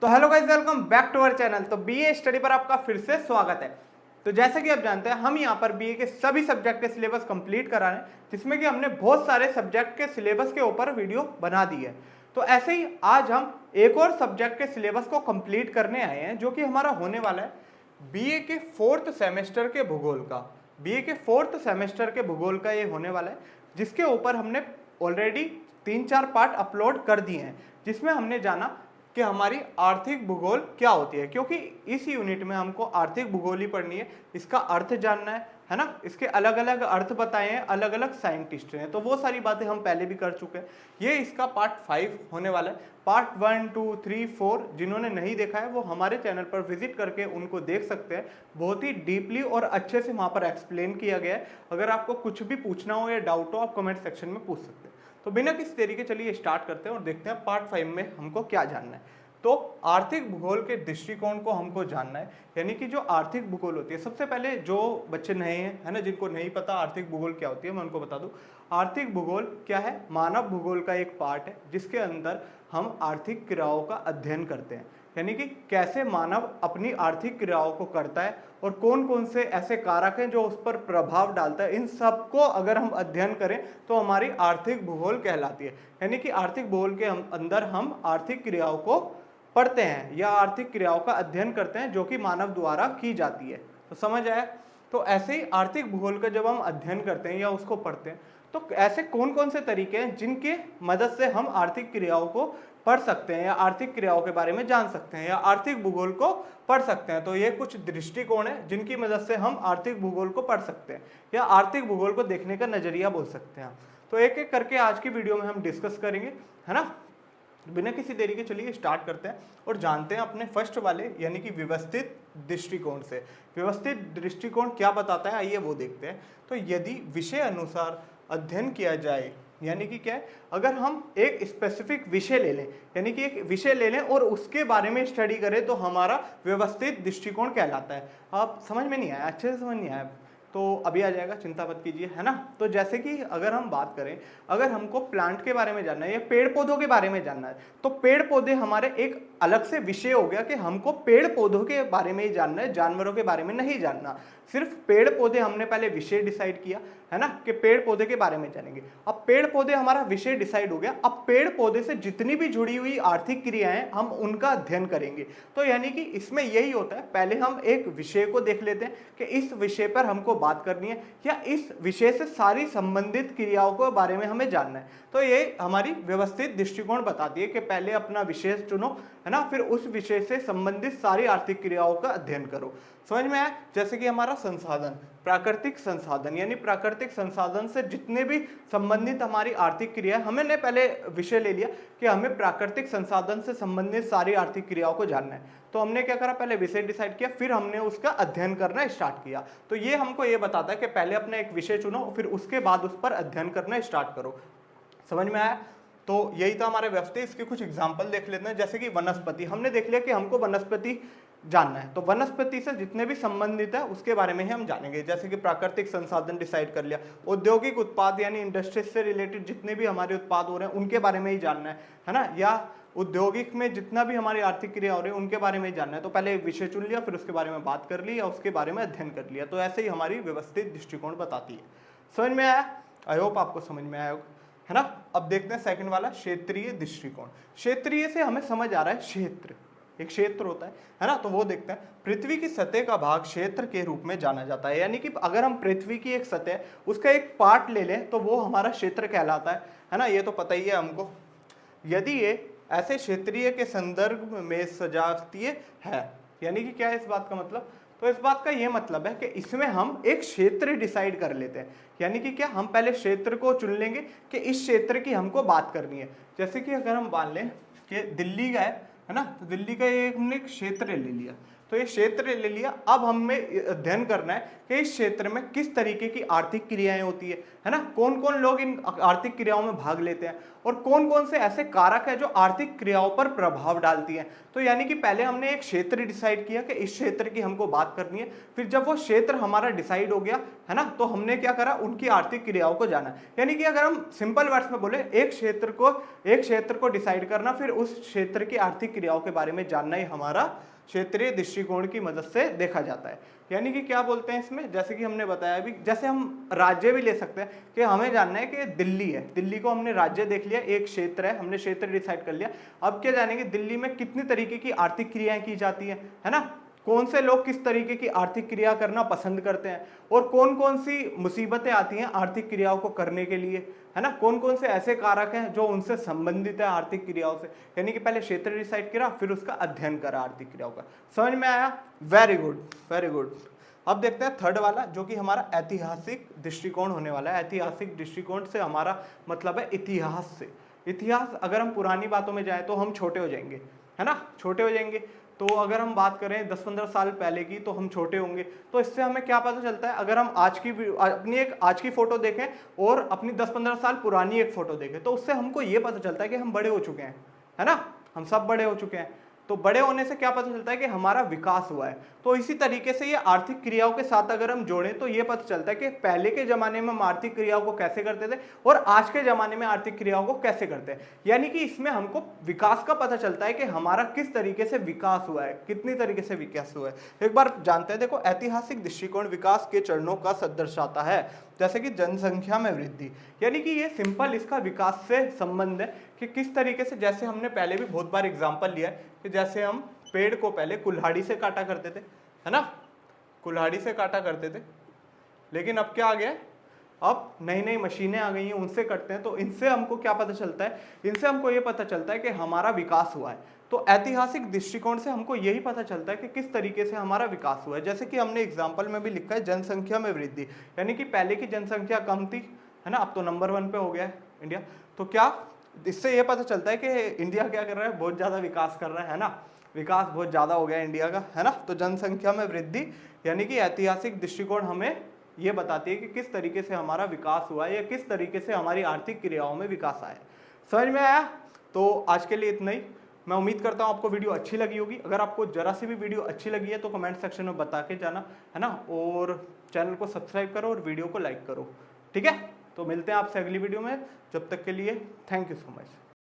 तो hello guys, welcome back to our channel. तो BA study पर आपका फिर से स्वागत है। तो जैसे कि आप जानते हैं, हम यहाँ पर बीए के सभी सब्जेक्ट के सिलेबस कंप्लीट करा रहे हैं, जिसमें कि हमने बहुत सारे सब्जेक्ट के सिलेबस के ऊपर वीडियो बना दी है। तो ऐसे ही आज हम एक और सब्जेक्ट के सिलेबस को कंप्लीट करने आए हैं, जो कि हमारा होने वाला है बीए के 4th सेमेस्टर के भूगोल का। बीए के 4th सेमेस्टर के भूगोल का ये होने वाला है, जिसके ऊपर हमने ऑलरेडी 3-4 पार्ट अपलोड कर दिए हैं, जिसमें हमने जाना कि हमारी आर्थिक भूगोल क्या होती है। क्योंकि इस यूनिट में हमको आर्थिक भूगोल ही पढ़नी है, इसका अर्थ जानना है ना, इसके अलग अलग अर्थ बताए हैं अलग अलग साइंटिस्ट ने, तो वो सारी बातें हम पहले भी कर चुके हैं। ये इसका पार्ट 5 होने वाला है। पार्ट 1, 2, 3, 4 जिन्होंने नहीं देखा है वो हमारे चैनल पर विजिट करके उनको देख सकते हैं। बहुत ही डीपली और अच्छे से वहाँ पर एक्सप्लेन किया गया है। अगर आपको कुछ भी पूछना हो या डाउट हो, आप कमेंट सेक्शन में पूछ सकते हैं। तो बिना किसी देरी के चलिए स्टार्ट करते हैं और देखते हैं पार्ट 5 में हमको क्या जानना है। तो आर्थिक भूगोल के दृष्टिकोण को हमको जानना है, यानी कि जो आर्थिक भूगोल होती है। सबसे पहले जो बच्चे नए हैं, है ना, जिनको नहीं पता आर्थिक भूगोल क्या होती है, मैं उनको बता दूं। आर्थिक भूगोल क्या है? मानव भूगोल का एक पार्ट है, जिसके अंदर हम आर्थिक क्रियाओं का अध्ययन करते हैं, यानी कि कैसे मानव अपनी आर्थिक क्रियाओं को करता है और कौन कौन से ऐसे कारक हैं जो उस पर प्रभाव डालता है। इन सबको अगर हम अध्ययन करें तो हमारी आर्थिक भूगोल कहलाती है। यानी कि आर्थिक भूगोल के अंदर हम आर्थिक क्रियाओं को पढ़ते हैं या आर्थिक क्रियाओं का अध्ययन करते हैं, जो कि मानव द्वारा की जाती है। तो समझ आया? तो ऐसे ही आर्थिक भूगोल का जब हम अध्ययन करते हैं या उसको पढ़ते हैं, तो ऐसे कौन कौन से तरीके हैं जिनके मदद से हम आर्थिक क्रियाओं को पढ़ सकते हैं या आर्थिक क्रियाओं के बारे में जान सकते हैं या आर्थिक भूगोल को पढ़ सकते हैं। तो ये कुछ दृष्टिकोण है जिनकी मदद से हम आर्थिक भूगोल को पढ़ सकते हैं या आर्थिक भूगोल को देखने का नजरिया बोल सकते हैं। तो एक एक करके आज की वीडियो में हम डिस्कस करेंगे, है ना। बिना किसी देरी के चलिए स्टार्ट करते हैं और जानते हैं अपने फर्स्ट वाले यानी कि व्यवस्थित दृष्टिकोण से। व्यवस्थित दृष्टिकोण क्या बताता है, आइए वो देखते हैं। तो यदि विषय अनुसार अध्ययन किया जाए, यानी कि क्या है, अगर हम एक स्पेसिफिक विषय ले लें, यानी कि एक विषय ले लें और उसके बारे में स्टडी करें, तो हमारा व्यवस्थित दृष्टिकोण कहलाता है। आप समझ में नहीं आया? अच्छे से समझ नहीं आया तो अभी आ जाएगा, चिंता मत कीजिए, है ना। तो जैसे कि अगर हम बात करें, अगर हमको प्लांट के बारे में जानना है या पेड़ पौधों के बारे में जानना है, तो पेड़ पौधे हमारे एक अलग से विषय हो गया कि हमको पेड़ पौधों के बारे में ही जानना है, जानवरों के बारे में नहीं जानना। सिर्फ पेड़ पौधे हमने पहले विषय डिसाइड किया, है ना, कि पेड़ पौधे के बारे में जानेंगे। अब पेड़ पौधे हमारा विषय डिसाइड हो गया, अब पेड़ पौधे से जितनी भी जुड़ी हुई आर्थिक क्रियाएं हम उनका अध्ययन करेंगे। तो यानी कि इसमें यही होता है, पहले हम एक विषय को देख लेते हैं कि इस विषय पर हमको बात करनी है या इस विषय से सारी संबंधित क्रियाओं के बारे में हमें जानना है। तो ये हमारी व्यवस्थित दृष्टिकोण बताती है कि पहले अपना विषय चुनो, है ना, फिर उस विषय से संबंधित सारी आर्थिक क्रियाओं का अध्ययन करो। समझ में आया? जैसे कि हमारा संसाधन, प्राकृतिक संसाधन, यानी प्राकृतिक संसाधन से जितने भी संबंधित हमारी आर्थिक क्रिया, हमने पहले विषय ले लिया कि हमें प्राकृतिक संसाधन से संबंधित सारी आर्थिक क्रियाओं को जानना है। तो हमने क्या करा, पहले विषय डिसाइड किया, फिर हमने उसका अध्ययन करना स्टार्ट किया। तो ये हमको ये बताता है कि पहले अपना एक विषय चुनो, फिर उसके बाद उस पर अध्ययन करना स्टार्ट करो। समझ में आया? तो यही तो हमारे व्यवस्था। इसके कुछ एग्जाम्पल देख लेते हैं। जैसे कि वनस्पति, हमने देख लिया कि हमको वनस्पति जानना है, तो वनस्पति से जितने भी संबंधित है उसके बारे में ही हम जानेंगे। जैसे कि प्राकृतिक संसाधन डिसाइड कर लिया, औद्योगिक उत्पाद यानी इंडस्ट्री से रिलेटेड जितने भी हमारे उत्पाद हो रहे हैं उनके बारे में ही जानना है ना, या औद्योगिक में जितना भी हमारी आर्थिक क्रिया हो रही है उनके बारे में ही जानना है। तो पहले एक विषय चुन लिया, फिर उसके बारे में बात कर ली या उसके बारे में अध्ययन कर लिया। तो ऐसे ही हमारी व्यवस्थित दृष्टिकोण बताती है। समझ में आया? आई होप आपको समझ में आया, है ना। अब देखते हैं सेकंड वाला, क्षेत्रीय दृष्टिकोण। क्षेत्रीय से हमें समझ आ रहा है क्षेत्र, एक क्षेत्र होता है ना। तो वो देखते हैं, पृथ्वी की सतह का भाग क्षेत्र के रूप में जाना जाता है। यानी कि अगर हम पृथ्वी की एक सतह, उसका एक पार्ट ले लें तो वो हमारा क्षेत्र कहलाता है ना। ये तो पता ही है हमको। यदि ये ऐसे क्षेत्रीय के संदर्भ में सजातीय है, यानी कि क्या है इस बात का मतलब, तो इस बात का ये मतलब है कि इसमें हम एक क्षेत्र डिसाइड कर लेते हैं। यानी कि क्या, हम पहले क्षेत्र को चुन लेंगे कि इस क्षेत्र की हमको बात करनी है। जैसे कि अगर हम मान लें कि दिल्ली का है ना, तो दिल्ली का एक हमने क्षेत्र ले लिया। तो ये क्षेत्र ले लिया। अब हमें अध्ययन करना है कि इस क्षेत्र में किस तरीके की आर्थिक क्रियाएं होती है ना, कौन कौन लोग इन आर्थिक क्रियाओं में भाग लेते हैं और कौन कौन से ऐसे कारक हैं जो आर्थिक क्रियाओं पर प्रभाव डालती हैं। तो यानी कि पहले हमने एक क्षेत्र डिसाइड किया कि इस क्षेत्र की हमको बात करनी है, फिर जब वो क्षेत्र हमारा डिसाइड हो गया है ना, तो हमने क्या करा, उनकी आर्थिक क्रियाओं को जाना। यानी कि अगर हम सिंपल वर्ड्स में बोले, एक क्षेत्र को डिसाइड करना, फिर उस क्षेत्र की आर्थिक क्रियाओं के बारे में जानना ही हमारा क्षेत्रीय दृष्टिकोण की मदद से देखा जाता है। यानी कि क्या बोलते हैं इसमें, जैसे कि हमने बताया अभी, जैसे हम राज्य भी ले सकते हैं कि हमें जानना है कि दिल्ली है, दिल्ली को हमने राज्य देख लिया, एक क्षेत्र है, हमने क्षेत्र डिसाइड कर लिया। अब क्या जानेंगे, दिल्ली में कितनी तरीके की आर्थिक क्रियाएं की जाती है ना, कौन से लोग किस तरीके की आर्थिक क्रिया करना पसंद करते हैं और कौन कौन सी मुसीबतें आती हैं आर्थिक क्रियाओं को करने के लिए, है ना, कौन कौन से ऐसे कारक हैं जो उनसे संबंधित है आर्थिक क्रियाओं से। यानी कि पहले क्षेत्र डिसाइड करा, फिर उसका अध्ययन करा आर्थिक क्रियाओं का। समझ में आया? Very good, very good. अब देखते हैं थर्ड वाला, जो कि हमारा ऐतिहासिक दृष्टिकोण होने वाला है। ऐतिहासिक दृष्टिकोण से हमारा मतलब है इतिहास से। इतिहास, अगर हम पुरानी बातों में जाए तो हम छोटे हो जाएंगे, है ना, छोटे हो जाएंगे। तो अगर हम बात करें 10-15 साल पहले की, तो हम छोटे होंगे। तो इससे हमें क्या पता चलता है, अगर हम आज की फोटो देखें और अपनी 10-15 साल पुरानी एक फोटो देखें, तो उससे हमको ये पता चलता है कि हम बड़े हो चुके हैं, है ना, हम सब बड़े हो चुके हैं। तो बड़े होने से क्या पता चलता है कि हमारा विकास हुआ है। तो इसी तरीके से ये आर्थिक क्रियाओं के साथ अगर हम जोड़ें तो ये पता चलता है कि पहले के जमाने में हम आर्थिक क्रियाओं को कैसे करते थे और आज के जमाने में आर्थिक क्रियाओं को कैसे करते हैं। यानी कि इसमें हमको विकास का पता चलता है कि हमारा किस तरीके से विकास हुआ है, कितनी तरीके से विकास हुआ है। एक बार जानते हैं, देखो, ऐतिहासिक दृष्टिकोण विकास के चरणों का दर्शाता है, जैसे कि जनसंख्या में वृद्धि। यानी कि ये सिंपल इसका विकास से संबंध है कि किस तरीके से, जैसे हमने पहले भी बहुत बार एग्जांपल लिया है कि जैसे हम पेड़ को पहले कुल्हाड़ी से काटा करते थे, है ना, कुल्हाड़ी से काटा करते थे, लेकिन अब क्या आ गया है, अब नई नई मशीनें आ गई हैं, उनसे करते हैं। तो इनसे हमको क्या पता चलता है, इनसे हमको ये पता चलता है कि हमारा विकास हुआ है। तो ऐतिहासिक दृष्टिकोण से हमको यही पता चलता है कि किस तरीके से हमारा विकास हुआ है। जैसे कि हमने एग्जाम्पल में भी लिखा है, जनसंख्या में वृद्धि, यानी कि पहले की जनसंख्या कम थी, है ना, अब तो नंबर 1 पे हो गया है इंडिया। तो क्या इससे ये पता चलता है कि इंडिया क्या कर रहा है, बहुत ज्यादा विकास कर रहा है ना, विकास बहुत ज्यादा हो गया इंडिया का, है ना। तो जनसंख्या में वृद्धि यानी कि ऐतिहासिक दृष्टिकोण हमें ये बताती है कि किस तरीके से हमारा विकास हुआ है या किस तरीके से हमारी आर्थिक क्रियाओं में विकास आया। समझ में आया? तो आज के लिए इतना ही। मैं उम्मीद करता हूँ आपको वीडियो अच्छी लगी होगी। अगर आपको जरा सी भी वीडियो अच्छी लगी है तो कमेंट सेक्शन में बता के जाना, है ना, और चैनल को सब्सक्राइब करो और वीडियो को लाइक करो, ठीक है। तो मिलते हैं आपसे अगली वीडियो में, जब तक के लिए थैंक यू सो मच।